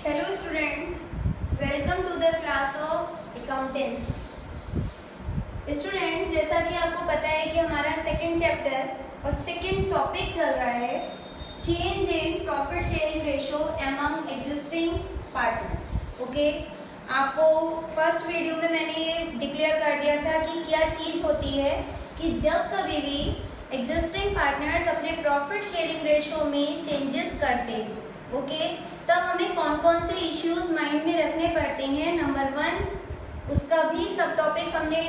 Hello students, welcome to the class of accountancy. Students, जैसा कि आपको पता है कि हमारा सेकंड चैप्टर और सेकंड टॉपिक चल रहा है change in profit sharing ratio among existing partners. Okay, आपको फर्स्ट वीडियो में मैंने ये डिक्लेयर कर दिया था कि क्या चीज़ होती है कि जब कभी भी एग्जिस्टिंग पार्टनर्स अपने प्रॉफिट शेयरिंग रेशियो में चेंजेस करते हैं, ओके, तब हमें कौन कौन से इश्यूज माइंड में रखने पड़ते हैं. नंबर 1, उसका भी सब टॉपिक हमने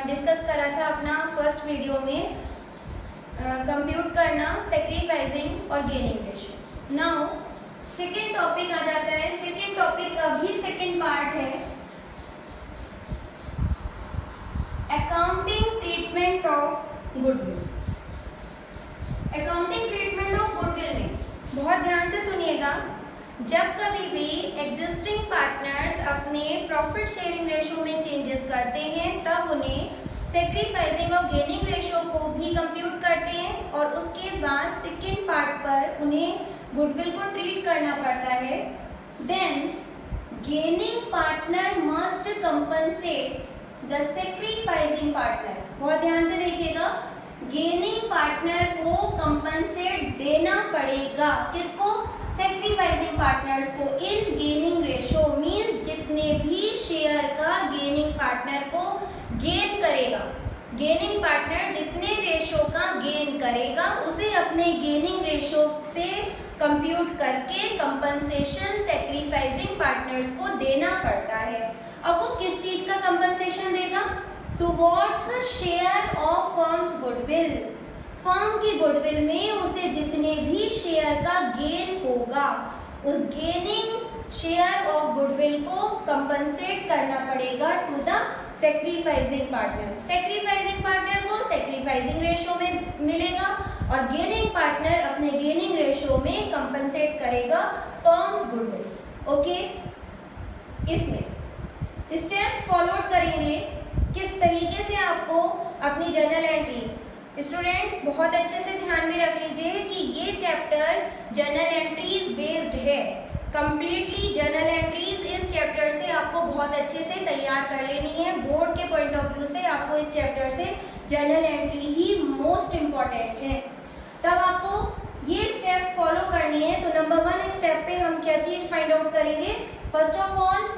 डिस्कस करा था अपना फर्स्ट वीडियो में, कंप्यूट करना सैक्रिफाइसिंग और gaining ratio. Now second topic आ जाता है. सेकेंड टॉपिक का भी सेकेंड पार्ट है accounting treatment of goodwill. Accounting treatment of goodwill में बहुत ध्यान से सुनिएगा. जब कभी भी एग्जिस्टिंग पार्टनर्स अपने प्रॉफिट शेयरिंग रेशियो में चेंजेस करते हैं तब उन्हें सैक्रिफाइसिंग और गेनिंग रेशियो को भी कंप्यूट करते हैं और उसके बाद सेकेंड पार्ट पर उन्हें गुडविल को ट्रीट करना पड़ता है. Then gaining partner must compensate the sacrificing partner. बहुत ध्यान से देखिएगा, गेनिंग पार्टनर को कंपनसेट देना पड़ेगा. किसको? सैक्रिफाइसिंग पार्टनर्स को. इन गेनिंग रेशियो मींस जितने भी शेयर का गेनिंग पार्टनर को गेन करेगा, गेनिंग पार्टनर जितने रेशियो का गेन करेगा उसे अपने गेनिंग रेशियो से कंप्यूट करके कंपनसेशन सैक्रिफाइसिंग पार्टनर्स को देना पड़ता है. अब वो किस चीज का कंपनसेशन देगा? Towards share of firm's goodwill. Firm की गुडविल में उसे जितने भी शेयर का गेन होगा उस गेनिंग शेयर ऑफ गुडविल को कंपनसेट करना पड़ेगा to the sacrificing partner. Sacrificing partner को सैक्रिफाइसिंग रेशियो में मिलेगा और गेनिंग पार्टनर अपने गेनिंग रेशियो में कंपनसेट करेगा फर्म्स गुडविल. ओके, इसमें स्टेप्स फॉलो करेंगे किस तरीके से आपको अपनी जर्नल एंट्रीज. स्टूडेंट्स, बहुत अच्छे से ध्यान में रख लीजिए कि ये चैप्टर जर्नल एंट्रीज बेस्ड है. कंप्लीटली जर्नल एंट्रीज इस चैप्टर से आपको बहुत अच्छे से तैयार कर लेनी है. बोर्ड के पॉइंट ऑफ व्यू से आपको इस चैप्टर से जर्नल एंट्री ही मोस्ट इम्पॉर्टेंट है. तब आपको ये स्टेप्स फॉलो करनी है. तो नंबर 1 स्टेप पे हम क्या चीज फाइंड आउट करेंगे? First of all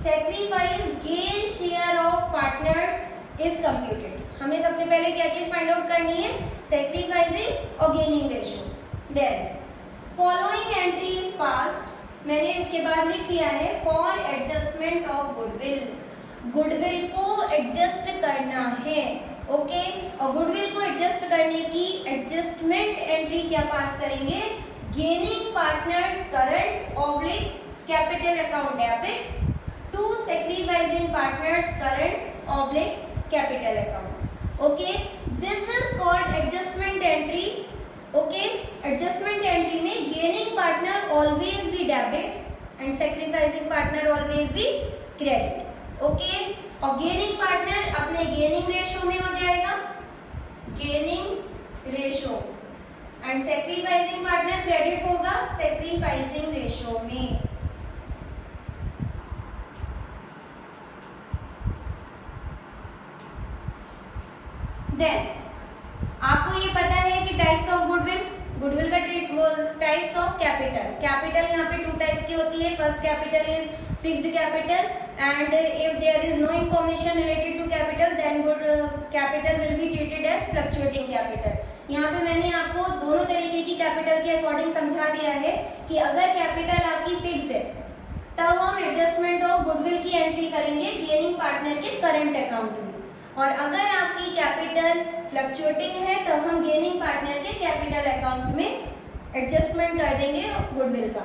sacrifice gain share of partners is computed. हमें सबसे पहले क्या चीज फाइंड आउट करनी है? सैक्रिफाइसिंग और gaining ratio. Then following entry is passed. मैंने इसके बाद लिख दिया है for adjustment of goodwill. Goodwill को एडजस्ट करना है. ओके, और गुडविल को एडजस्ट करने की एडजस्टमेंट एंट्री क्या पास करेंगे? Gaining partners current oblique capital account debit to sacrificing partners current oblique capital account. Okay, this is called adjustment entry. Okay, adjustment entry में gaining partner always be debit and sacrificing partner always be credit. Okay, और gaining partner अपने gaining ratio में हो जाएगा gaining ratio and sacrificing partner credit होगा sacrificing ratio में. Then आपको ये पता है कि टाइप्स ऑफ गुडविल, गुडविल का टाइप्स ऑफ कैपिटल. कैपिटल यहाँ पे 2 टाइप्स की होती है. First capital is fixed capital and if there is no information related to capital then good capital will be treated as fluctuating capital. यहाँ पे मैंने आपको दोनों तरीके की कैपिटल के अकॉर्डिंग समझा दिया है कि अगर कैपिटल आपकी फिक्स्ड है तब हम एडजस्टमेंट ऑफ गुडविल की एंट्री करेंगे गेनिंग पार्टनर के करंट अकाउंट में, और अगर आपकी कैपिटल फ्लक्चुएटिंग है तब हम गेनिंग पार्टनर के कैपिटल अकाउंट में एडजस्टमेंट कर देंगे गुडविल का.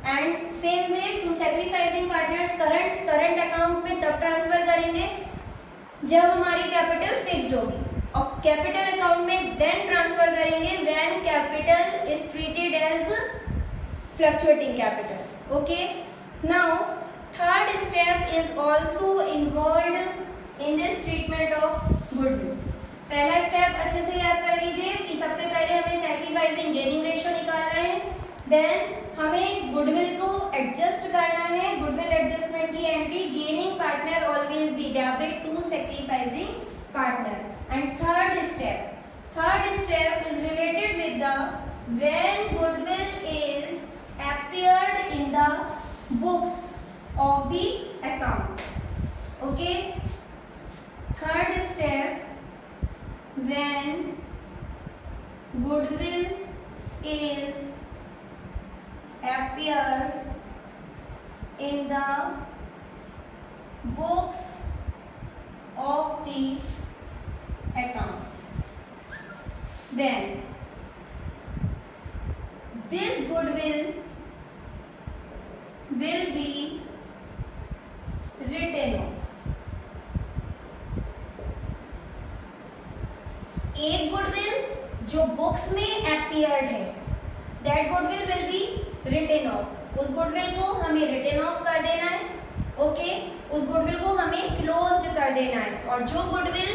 And same way to sacrificing partners current account में तब ट्रांसफर करेंगे जब हमारी कैपिटल फिक्स्ड होगी, और कैपिटल अकाउंट में देन ट्रांसफर करेंगे when capital is treated as fluctuating capital. Okay, now third step is also involved in this treatment of goodwill. पहला स्टेप अच्छे से याद कर लीजिए कि सबसे पहले हमें सैक्रिफाइसिंग गेनिंग रेशियो निकालना है. देन हमें गुडविल को एडजस्ट करना sacrificing partner. And third step is related with the when goodwill is appeared in the books of the accounts. Okay, third step when goodwill is appeared in the books of the accounts, then this goodwill will be written off. एक goodwill जो books में appeared है, that goodwill will be written off. उस goodwill को हमें written of कर देना है. ओके, उस गुडविल को हमें क्लोज्ड कर देना है. और जो goodwill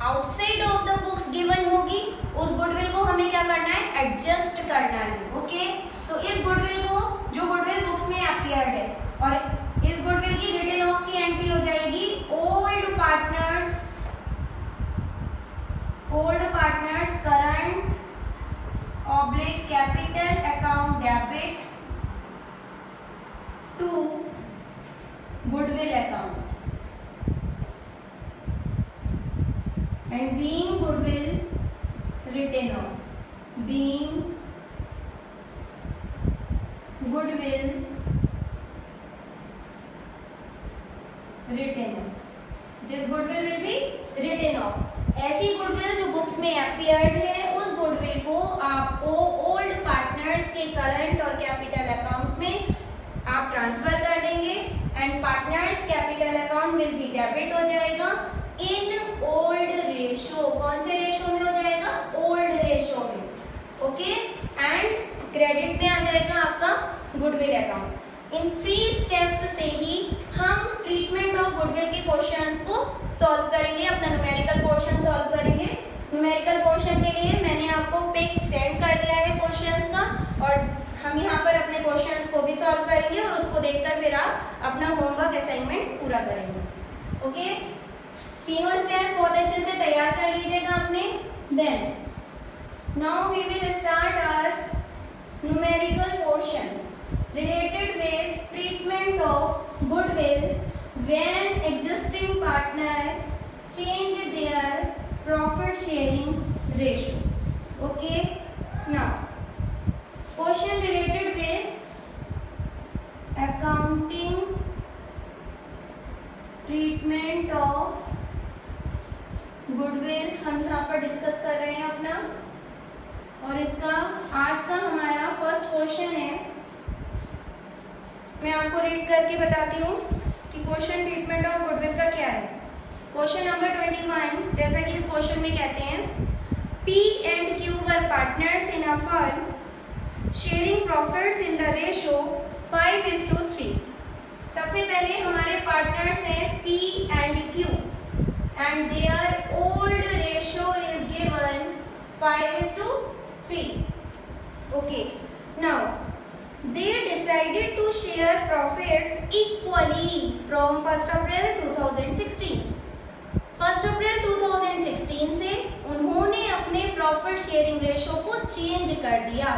outside of the books given होगी, उस गुडविल को हमें क्या करना है, एडजस्ट करना है. ओके, तो इस गुडविल को, जो गुडविल बुक्स में अपीयर्ड है, और इस गुडविल की रिटन ऑफ की एंट्री हो जाएगी old partners current oblique capital account debit to goodwill account. And being goodwill written off, being goodwill written off, this goodwill will be written off. ऐसी goodwill जो books में appeared है, उस goodwill को आपको ओल्ड पार्टनर्स के current और capital account में आप ट्रांसफर कर देंगे. And partners capital account will भी डेबिट हो जाएगा इन ओल्ड रेशो. कौन से रेशो में हो जाएगा, ओल्ड रेशो में. ओके, एंड क्रेडिट में आ जाएगा आपका गुडविल अकाउंट. इन 3 स्टेप्स से ही हम ट्रीटमेंट ऑफ गुडविल के क्वेश्चंस को सॉल्व करेंगे. अपना न्यूमेरिकल पोर्शन सॉल्व करेंगे. न्यूमेरिकल पोर्शन के लिए मैंने आपको पिक सेंड कर दिया है क्वेश्चंस का, और हम यहाँ पर अपने क्वेश्चंस को भी सॉल्व करेंगे और उसको देखकर फिर आप अपना होमवर्क असाइनमेंट पूरा करेंगे. ओके, तीनों स्टेप्स बहुत अच्छे से तैयार कर लीजिएगा आपने. Then now we will start our numerical portion related with treatment of goodwill when existing partner change their profit sharing ratio. Okay, now question related with accounting treatment of goodwill हम यहाँ पर डिस्कस कर रहे हैं अपना. और इसका आज का हमारा फर्स्ट क्वेश्चन है. मैं आपको रीड करके बताती हूँ कि क्वेश्चन ट्रीटमेंट ऑफ गुडविल का क्या है. क्वेश्चन नंबर 21, जैसा कि इस क्वेश्चन में कहते हैं, P and Q were partners in a firm sharing profits in the ratio 5:3. सबसे पहले हमारे पार्टनर्स हैं P and Q and their old ratio is given 5:3. Okay, now they decided to share profits equally from 1st April 2016. 1st April 2016 से उन्होंने अपने profit sharing ratio को change कर दिया.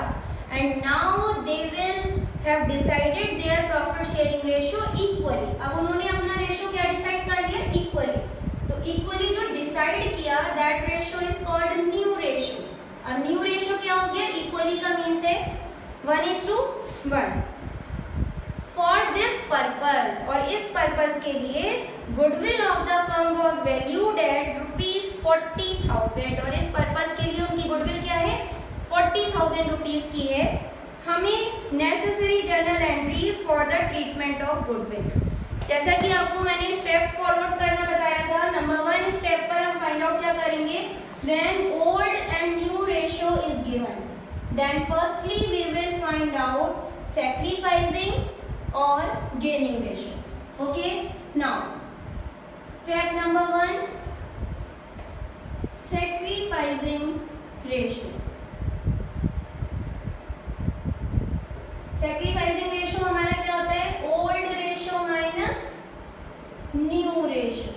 And now they will have decided their profit sharing ratio equally. अब उन्होंने अपना ratio क्या डिसाइड कर लिया, इक्वली. तो इक्वली जो डिसाइड किया, that ratio is called new ratio. अब न्यू रेशो क्या हो गया, इक्वली का मीन्स है 1:1. फॉर दिस पर्पज, और इस पर्पज के लिए goodwill of the firm was valued at ₹40,000. और इस पर्पज के लिए उनकी गुडविल क्या है, 40,000 रुपीज की है. हमें necessary journal entries for the treatment of goodwill, जैसा कि आपको मैंने स्टेप्स फॉरवर्ड करना बताया था. नंबर 1 स्टेप पर हम फाइंड आउट क्या करेंगे, when old and new ratio is given, then firstly we will find out sacrificing or gaining ratio. Okay, now step number 1, sacrificing ratio. sacrificing ratio हमारा क्या होता है, old ratio minus new ratio.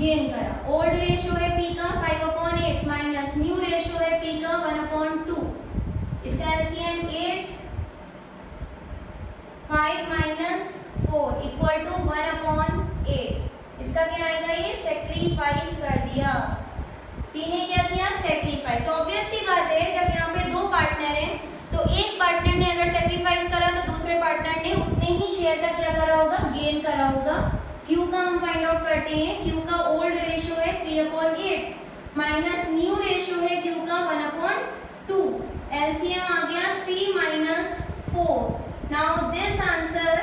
Gain करा। Old ratio है P का 5/8 minus new ratio है P का 1/2। इसका एलसीएम 8, 5 माइनस 4 इक्वल टू 1/8। इसका क्या आएगा, ये सेक्रीफाइस कर दिया। पी ने क्या किया, सेक्रीफाइस। ऑब्वियस सी बात है, जब यहाँ पे दो पार्टनर हैं तो एक पार्टनर ने अगर सेक्रीफाइस करा तो दूसरे पार्टनर ने उतने ही शेयर का क्या करा होगा, गेन करा होगा। क्यू का हम फाइंड आउट करते हैं। क्यू का ओल्ड रेशियो है 3/8 माइनस न्यू रेशियो है क्यू का 1/2। एलसीएम आ गया 3 माइनस 4। Now this answer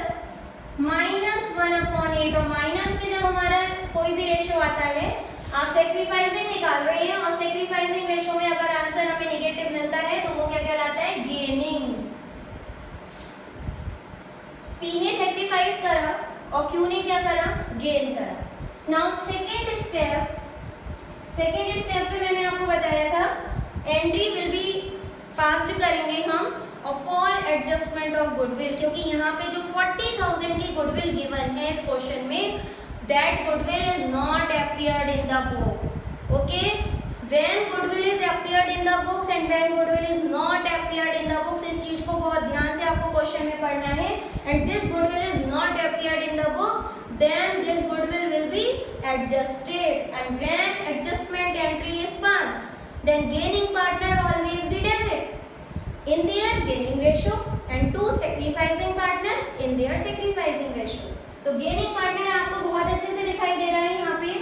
-1/8। और माइनस में जब हमारा कोई भी रेशियो आता है, आप सेक्रीफाइसिंग निकाल रहे हैं और सेक्रीफाइसिंग रेशियो में अगर आंसर हमें नेगेटिव मिलता है तो वो क्या कहलाता है, गेनिंग। पी ने सेक्रीफाइस करा और क्यू ने क्या करा, गेन करा। नाउ सेकेंड स्टेप पे मैंने आपको बताया था एंट्री विल बी पास्ड करेंगे हम और फॉर एडजस्टमेंट ऑफ गुडविल, क्योंकि यहाँ पे जो 40,000 की गुडविल गिवन है इस क्वेश्चन में, that goodwill is not appeared in the books. Okay, when goodwill is appeared in the books and when goodwill is not appeared in the books, इस चीज को बहुत ध्यान से आपको क्वेश्चन में पढ़ना है। and this goodwill is not appeared in the books, then this goodwill will be adjusted, and when adjustment entry is passed, then gaining partner always be debit in their gaining ratio and to sacrificing partner in their sacrificing ratio। तो gaining partner आपको बहुत अच्छे से दिखाई दे रहा है यहाँ पे।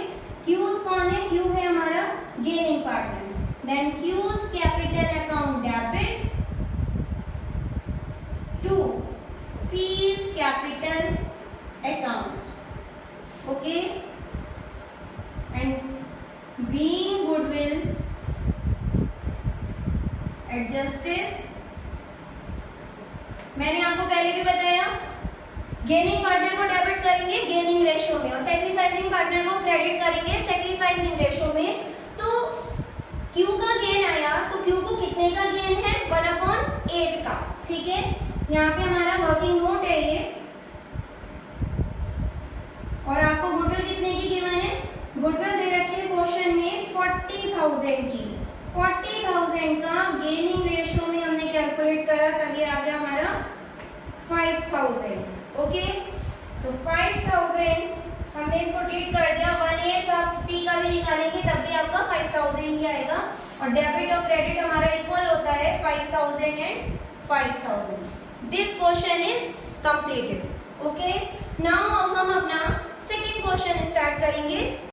क्यूज कौन है, क्यू है हमारा gaining partner. Then Q's capital account debit to P's capital account. Okay, and being goodwill adjusted. मैंने आपको पहले भी बताया गेनिंग पार्टनर को डेबिट करेंगे गेनिंग रेशियो में और सेक्रीफाइसिंग पार्टनर को क्रेडिट करेंगे सेक्रीफाइसिंग रेशियो में। तो क्यू का गेन आया तो क्यू को कितने का गेन है, 1/8 का। ठीक है, यहाँ पे हमारा वर्किंग नोट है ये, और आपको गुडविल कितने की गिवन है, गुडविल दे रखी है क्वेश्चन में 40,000 की। 40,000 का गेनिंग रेशियो में हमने कैलकुलेट करा तब ये आ गया हमारा 5,000। ओके, तो 5,000 हमने इसको ट्रीट कर दिया। 1/8 आप पी का भी निकालेंगे तब भी आपका 5,000 ही आएगा, और डेबिट और क्रेडिट हमारा इक्वल होता है 5,000 and 5,000। This question is completed. Okay, now हम अपना सेकेंड क्वेश्चन स्टार्ट करेंगे।